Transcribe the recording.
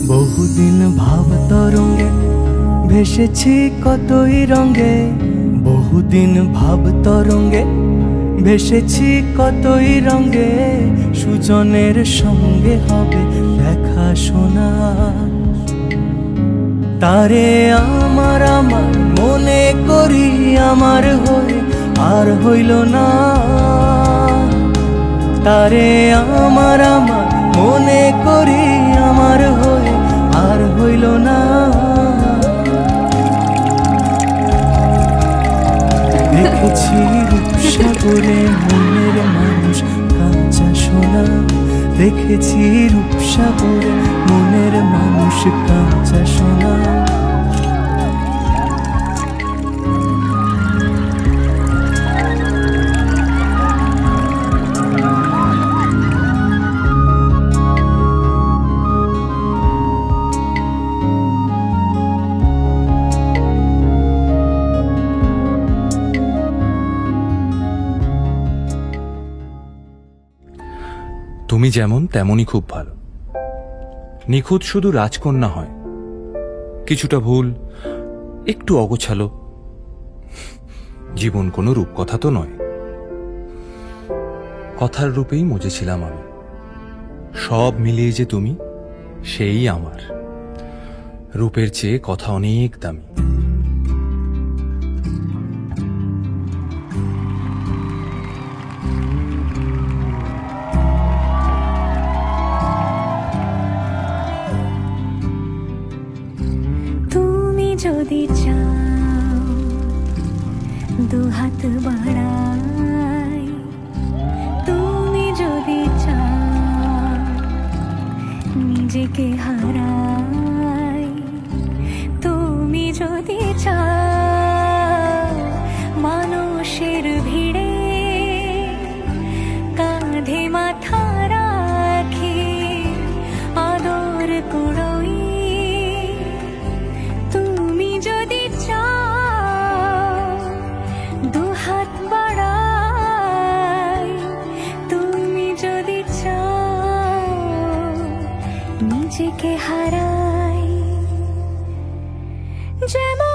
বহুদিন ভাব তরঙ্গে ভেসেছি কতই রঙে, বহুদিন ভাব তরঙ্গে ভেসেছি কতই রঙে। সুজনের সঙ্গে হবে দেখা শোনা, তারে আমার আমার মনে করি আমার হয়ে আর হইল না। তারে আমার আমার মনে করি আমার হয়ে আর হইল না। দেখেছি রূপসাগরে মনের মানুষ কাঁচা সোনা, দেখেছি রূপসাগরে মনের মানুষ কাঁচা সোনা। তুমি যেমন তেমনই খুব ভালো। নিখুঁত শুধু রাজকন্যা হয়, কিছুটা ভুল, একটু অগোছালো। জীবন কোনো রূপকথা তো নয়, কথার রূপেই মজেছিলাম আমি। সব মিলিয়ে যে তুমি, সেই আমার। রূপের চেয়ে কথা অনেক দামি। যদি চাও দুহাত বাড়াই, তুমি যদি চাও নিজেকে হারাই, তুমি যদি চাও মানুষের ভিড়ে কাঁধে মাথা রাখি আদর কুড়োই, যদি চাও দুহাত বাড়াই, তুমি যদি চাও নিজেকে হারাই। যেমন